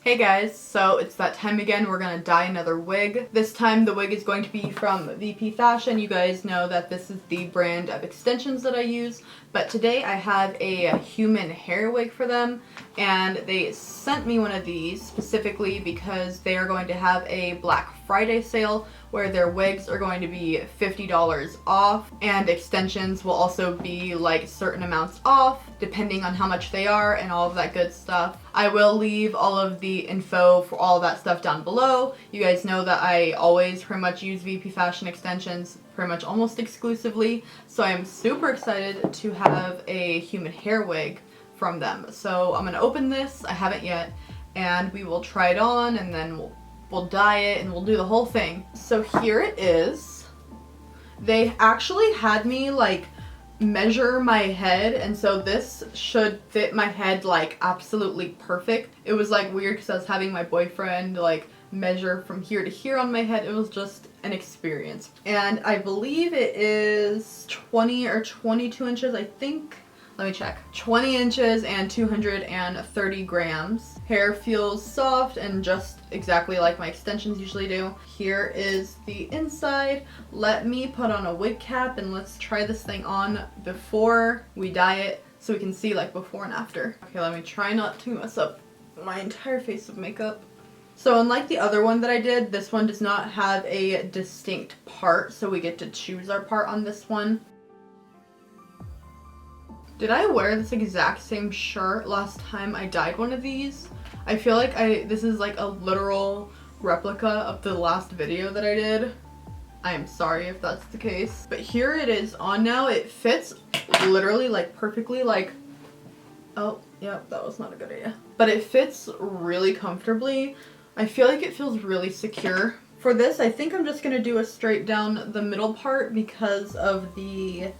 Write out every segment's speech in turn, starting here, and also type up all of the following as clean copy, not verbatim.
Hey guys, so it's that time again. We're gonna dye another wig. This time the wig is going to be from Vpfashion. You guys know that this is the brand of extensions that I use, but today I have a human hair wig for them, and they sent me one of these specifically because they are going to have a Black Friday sale where their wigs are going to be $50 off, and extensions will also be like certain amounts off depending on how much they are and all of that good stuff. I will leave all of the info for all of that stuff down below. You guys know that I always pretty much use Vpfashion extensions pretty much almost exclusively, so I am super excited to have a human hair wig from them. So I'm gonna open this, I haven't yet, and we will try it on, and then we'll dye it and we'll do the whole thing. So here it is. They actually had me like measure my head, and so this should fit my head like absolutely perfect. It was like weird because I was having my boyfriend like measure from here to here on my head. It was just an experience, and I believe it is 20 or 22 inches, I think. Let me check. 20 inches and 230 grams. Hair feels soft and just exactly like my extensions usually do. Here is the inside. Let me put on a wig cap and let's try this thing on before we dye it so we can see like before and after. Okay, let me try not to mess up my entire face with makeup. So unlike the other one that I did, this one does not have a distinct part, so we get to choose our part on this one. Did I wear this exact same shirt last time I dyed one of these? I feel like this is like a literal replica of the last video that I did. I am sorry if that's the case. But here it is on now. It fits literally like perfectly, like, oh, yeah, that was not a good idea. But it fits really comfortably. I feel like it feels really secure. For this, I think I'm just gonna do a straight down the middle part because of the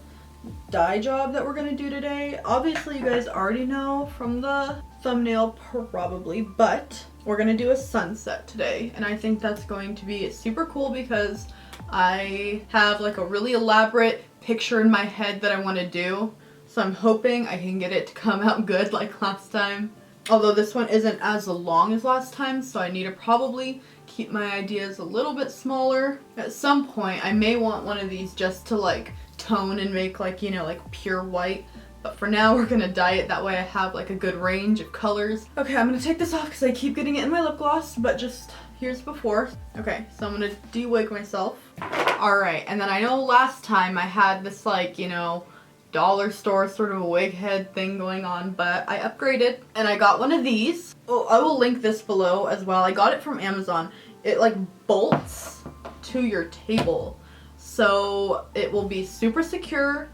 dye job that we're gonna do today. Obviously you guys already know from the thumbnail probably, but we're gonna do a sunset today, and I think that's going to be super cool because I have like a really elaborate picture in my head that I want to do, so I'm hoping I can get it to come out good like last time. Although this one isn't as long as last time, so I need to probably keep my ideas a little bit smaller. At some point I may want one of these just to like tone and make like, you know, like pure white, but for now we're gonna dye it that way I have like a good range of colors. Okay, I'm gonna take this off because I keep getting it in my lip gloss, but just here's before. Okay, so I'm gonna de-wig myself. Alright, and then I know last time I had this like, you know, dollar store sort of a wig head thing going on, but I upgraded and I got one of these. Oh, I will link this below as well. I got it from Amazon. It like bolts to your table, so it will be super secure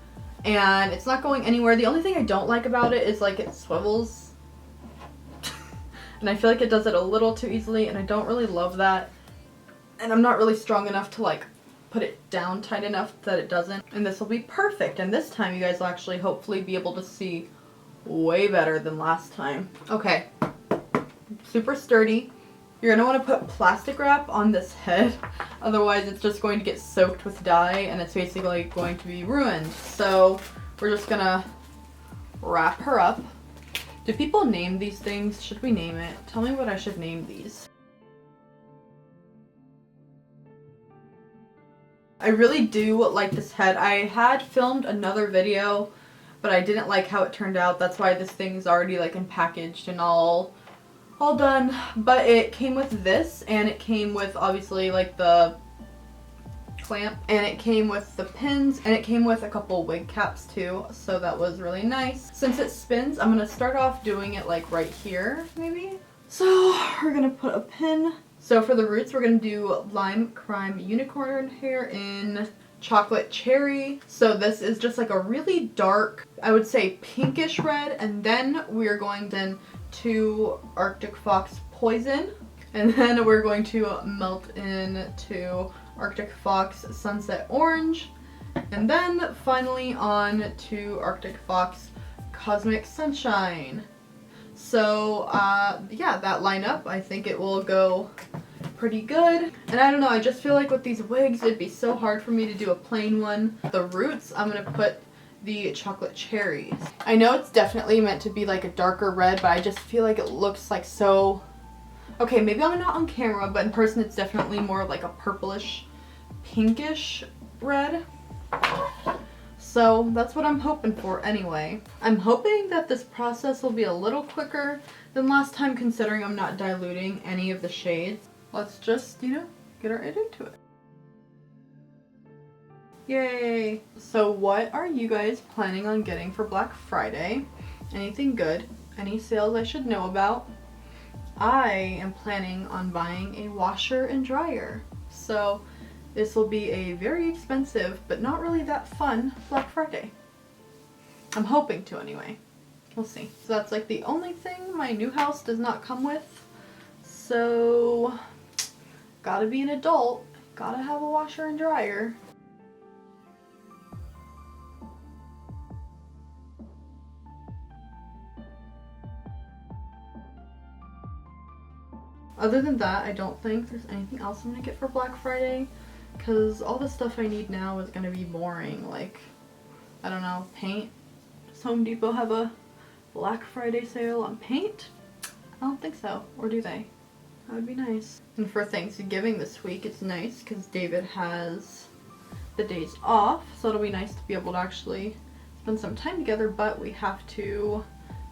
and it's not going anywhere. The only thing I don't like about it is like it swivels and I feel like it does it a little too easily, and I don't really love that, and I'm not really strong enough to like put it down tight enough that it doesn't. And this will be perfect, and this time you guys will actually hopefully be able to see way better than last time. Okay, super sturdy. You're gonna want to put plastic wrap on this head, otherwise it's just going to get soaked with dye and it's basically going to be ruined. So we're just gonna wrap her up. Do people name these things? Should we name it? Tell me what I should name these. I really do like this head. I had filmed another video, but I didn't like how it turned out. That's why this thing's already like packaged and all done. But it came with this, and it came with obviously like the clamp, and it came with the pins, and it came with a couple wig caps too, so that was really nice. Since it spins, I'm gonna start off doing it like right here maybe. So we're gonna put a pin. So for the roots, we're gonna do Lime Crime Unicorn hair in Chocolate Cherry. So this is just like a really dark, I would say pinkish red, and then we're going then to Arctic Fox Poison, and then we're going to melt into Arctic Fox Sunset Orange, and then finally on to Arctic Fox Cosmic Sunshine. So yeah, that lineup, I think it will go pretty good. And I don't know, I just feel like with these wigs it'd be so hard for me to do a plain one. The roots, I'm gonna put the chocolate cherries. I know it's definitely meant to be like a darker red, but I just feel like it looks like so Okay, maybe I'm not on camera, but in person it's definitely more like a purplish, pinkish red. So that's what I'm hoping for anyway. I'm hoping that this process will be a little quicker than last time, considering I'm not diluting any of the shades. Let's just, you know, get right into it. Yay! So what are you guys planning on getting for Black Friday? Anything good? Any sales I should know about? I am planning on buying a washer and dryer. So this will be a very expensive, but not really that fun Black Friday. I'm hoping to anyway. We'll see. So that's like the only thing my new house does not come with. So, gotta be an adult. Gotta have a washer and dryer. Other than that, I don't think there's anything else I'm gonna get for Black Friday, because all the stuff I need now is gonna be boring. Like, I don't know, paint. Does Home Depot have a Black Friday sale on paint? I don't think so. Or do they? That would be nice. And for Thanksgiving this week, it's nice because David has the days off, so it'll be nice to be able to actually spend some time together, but we have to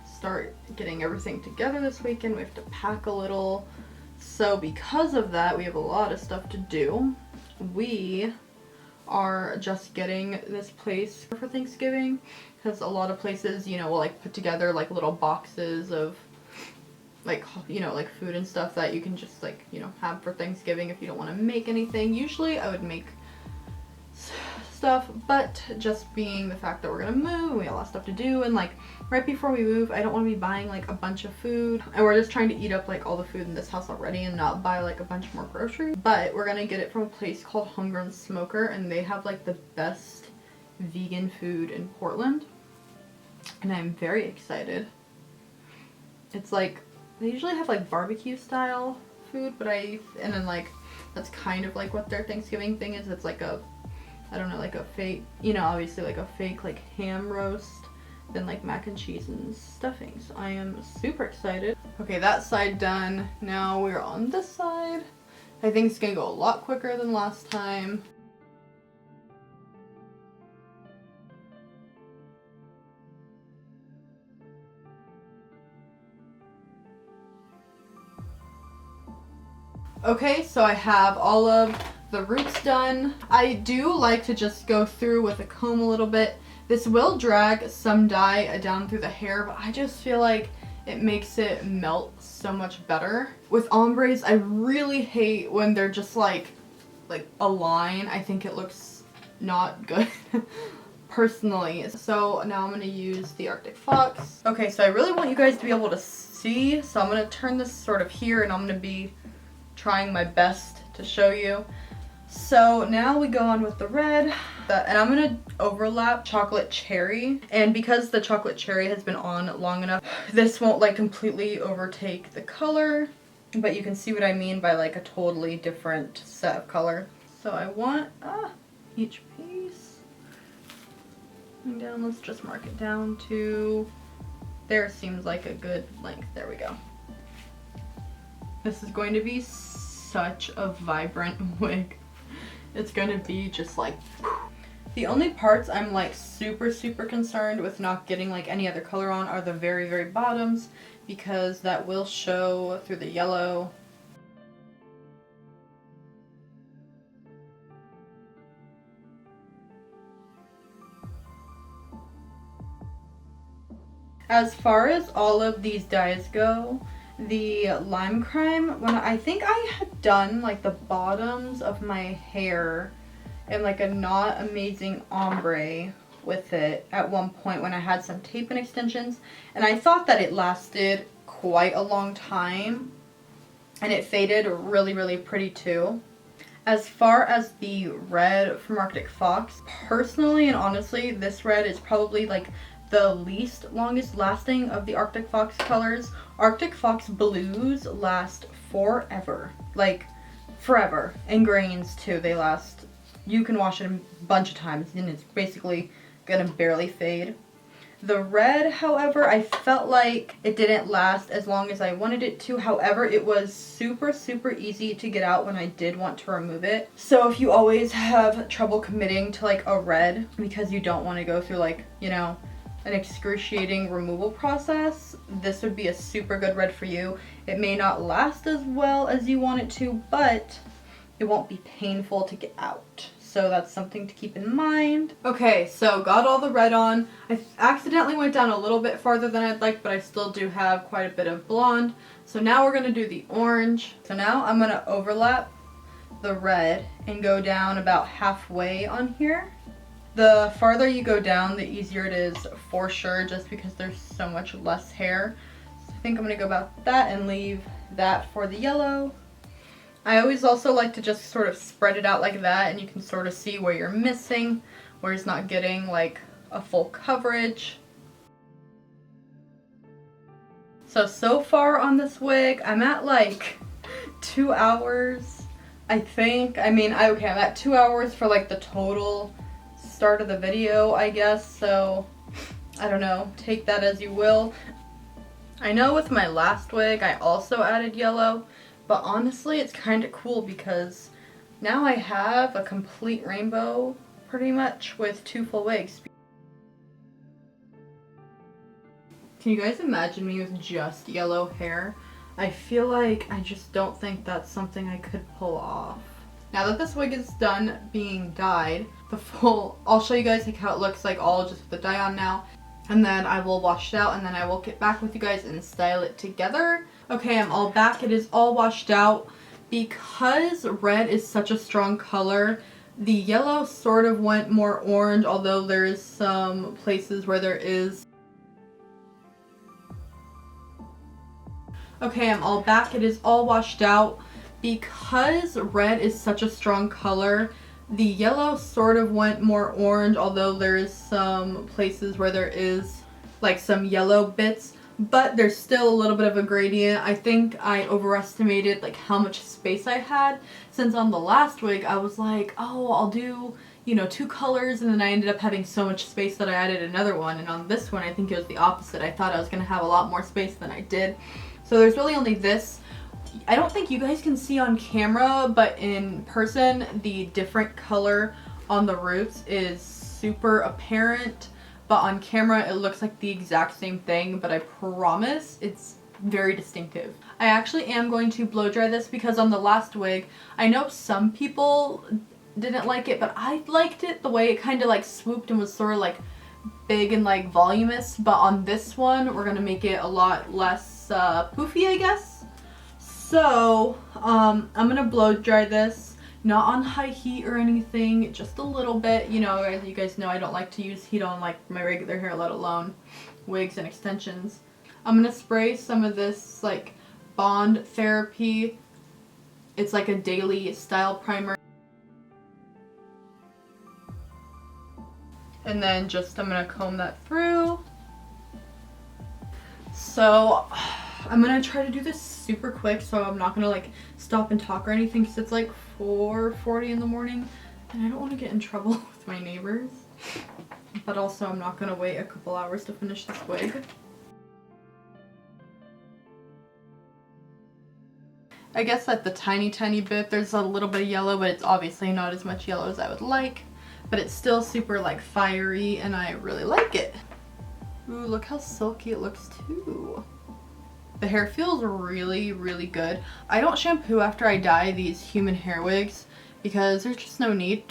start getting everything together this weekend. We have to pack a little. So because of that, we have a lot of stuff to do. We are just getting this place for Thanksgiving because a lot of places, you know, will like put together like little boxes of like, you know, like food and stuff that you can just like, you know, have for Thanksgiving if you don't want to make anything. Usually I would make stuff, but just being the fact that we're gonna move and we have a lot of stuff to do, and like right before we move, I don't want to be buying like a bunch of food, and we're just trying to eat up like all the food in this house already and not buy like a bunch more groceries. But we're gonna get it from a place called Homegrown Smoker, and they have like the best vegan food in Portland, and I'm very excited. It's like they usually have like barbecue style food, but and then like that's kind of like what their Thanksgiving thing is. It's like a, I don't know, like a fake, you know, obviously like a fake like ham roast, then like mac and cheese and stuffing. So I am super excited. Okay, that side done. Now we're on this side. I think it's gonna go a lot quicker than last time. Okay, so I have all of the roots done. I do like to just go through with a comb a little bit. This will drag some dye down through the hair, but I just feel like it makes it melt so much better. With ombres, I really hate when they're just like a line. I think it looks not good personally. So now I'm gonna use the Arctic Fox. Okay, so I really want you guys to be able to see, so I'm gonna turn this sort of here and I'm gonna be trying my best to show you. So now we go on with the red, and I'm gonna overlap chocolate cherry, and because the chocolate cherry has been on long enough, this won't like completely overtake the color, but you can see what I mean by like a totally different set of color. So I want each piece, and down, let's just mark it down to there. Seems like a good length. There we go. This is going to be such a vibrant wig. It's gonna be just like, the only parts I'm like super concerned with not getting like any other color on are the very bottoms, because that will show through the yellow. As far as all of these dyes go, the lime crime, when I think I had done like the bottoms of my hair in like a not amazing ombre with it at one point when I had some tape and extensions, and I thought that it lasted quite a long time and it faded really pretty too. As far as the red from Arctic Fox, personally and honestly, this red is probably like the least longest lasting of the Arctic Fox colors. Arctic Fox blues last forever, like forever, and grains too. They last, you can wash it a bunch of times and it's basically gonna barely fade. The red, however, I felt like it didn't last as long as I wanted it to. However, it was super, super easy to get out when I did want to remove it. So if you always have trouble committing to like a red because you don't want to go through like, you know, an excruciating removal process, this would be a super good red for you. It may not last as well as you want it to, but it won't be painful to get out. So that's something to keep in mind. Okay, so got all the red on. I accidentally went down a little bit farther than I'd like, but I still do have quite a bit of blonde. So now we're gonna do the orange. So now I'm gonna overlap the red and go down about halfway on here. The farther you go down, the easier it is for sure, just because there's so much less hair. So I think I'm gonna go about that and leave that for the yellow. I always also like to just sort of spread it out like that, and you can sort of see where you're missing, where it's not getting like a full coverage. So far on this wig, I'm at like 2 hours, I think. I mean, okay, I'm at 2 hours for like the total start of the video, I guess, so I don't know, take that as you will. I know with my last wig, I also added yellow. But honestly, it's kind of cool because now I have a complete rainbow pretty much with 2 full wigs. Can you guys imagine me with just yellow hair? I feel like I just don't think that's something I could pull off. Now that this wig is done being dyed, I'll show you guys like how it looks like all just with the dye on now. And then I will wash it out, and then I will get back with you guys and style it together. Okay, I'm all back. It is all washed out. Because red is such a strong color, the yellow sort of went more orange, although there's some places where there is. Okay, I'm all back. It is all washed out. Because red is such a strong color, the yellow sort of went more orange, although there's some places where there is like some yellow bits, but there's still a little bit of a gradient. I think I overestimated like how much space I had, since on the last wig I was like, oh, I'll do, you know, 2 colors, and then I ended up having so much space that I added another one. And on this one I think it was the opposite. I thought I was gonna have a lot more space than I did. So there's really only this. I don't think you guys can see on camera, but in person the different color on the roots is super apparent, but on camera it looks like the exact same thing, but I promise it's very distinctive. I actually am going to blow dry this because on the last wig, I know some people didn't like it, but I liked it the way it kind of like swooped and was sort of like big and like voluminous, but on this one we're gonna make it a lot less poofy, I guess. So, I'm gonna blow dry this, not on high heat or anything, just a little bit. You know, as you guys know, I don't like to use heat on like my regular hair, let alone wigs and extensions. I'm gonna spray some of this like Bond Therapy. It's like a daily style primer. And then just, I'm gonna comb that through. So, I'm gonna try to do this super quick, so I'm not gonna like stop and talk or anything, because it's like 4:40 in the morning and I don't want to get in trouble with my neighbors, but also I'm not gonna wait a couple hours to finish this wig. I guess at the tiny bit there's a little bit of yellow, but it's obviously not as much yellow as I would like, but it's still super like fiery and I really like it. Ooh, look how silky it looks too. The hair feels really, really good. I don't shampoo after I dye these human hair wigs because there's just no need.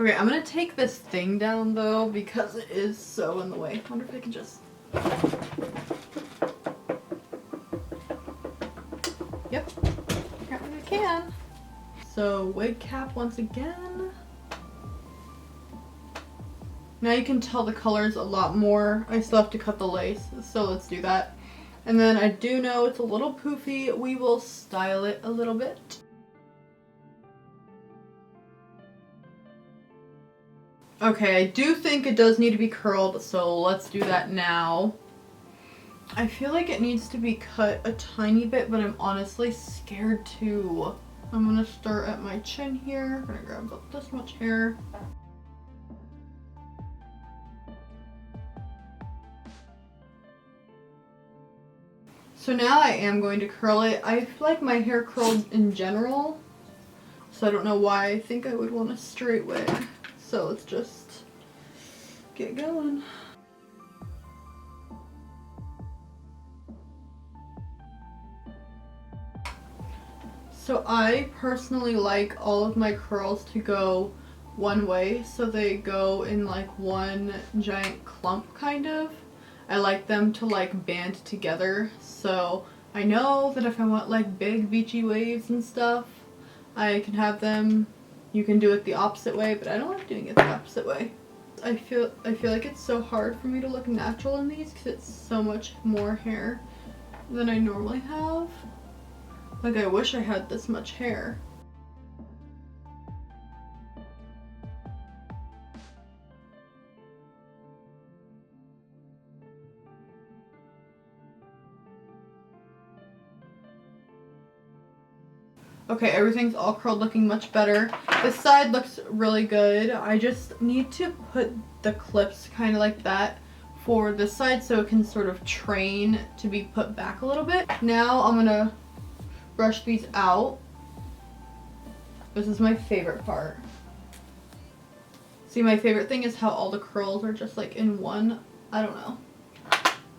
Okay, I'm gonna take this thing down though because it is so in the way. I wonder if I can just... Yep, apparently I can. So wig cap once again. Now you can tell the colors a lot more. I still have to cut the lace, so let's do that. And then I do know it's a little poofy. We will style it a little bit. Okay, I do think it does need to be curled, so let's do that now. I feel like it needs to be cut a tiny bit, but I'm honestly scared to. I'm gonna start at my chin here. I'm gonna grab about this much hair. So now I am going to curl it. I feel like my hair curled in general, so I don't know why I think I would want a straight wig. So let's just get going. So I personally like all of my curls to go one way, so they go in like one giant clump kind of. I like them to like band together, so I know that if I want like big beachy waves and stuff, I can have them. You can do it the opposite way, but I don't like doing it the opposite way. I feel like it's so hard for me to look natural in these because it's so much more hair than I normally have. Like, I wish I had this much hair. Okay, everything's all curled, looking much better. This side looks really good. I just need to put the clips kind of like that for this side so it can sort of train to be put back a little bit. Now I'm gonna brush these out. This is my favorite part. See, my favorite thing is how all the curls are just like in one. I don't know.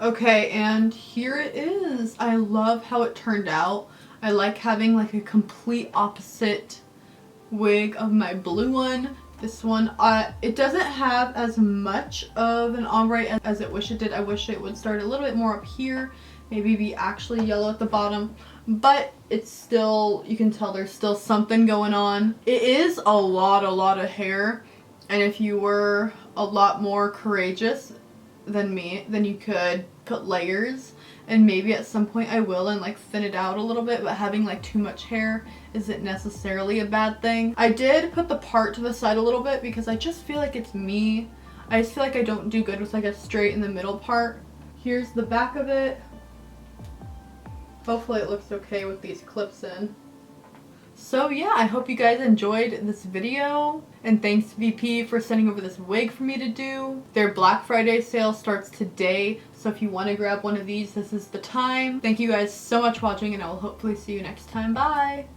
Okay, and here it is. I love how it turned out. I like having like a complete opposite wig of my blue one. This one, it doesn't have as much of an ombre as it wish it did. I wish it would start a little bit more up here, maybe be actually yellow at the bottom, but it's still, you can tell there's still something going on. It is a lot of hair, and if you were a lot more courageous than me, then you could put layers, and maybe at some point I will and like thin it out a little bit, but having like too much hair isn't necessarily a bad thing. I did put the part to the side a little bit because I just feel like it's me. I just feel like I don't do good with like a straight in the middle part. Here's the back of it. Hopefully it looks okay with these clips in. So yeah, I hope you guys enjoyed this video, and thanks VP for sending over this wig for me to do. Their Black Friday sale starts today, so if you want to grab one of these, this is the time. Thank you guys so much for watching, and I will hopefully see you next time. Bye!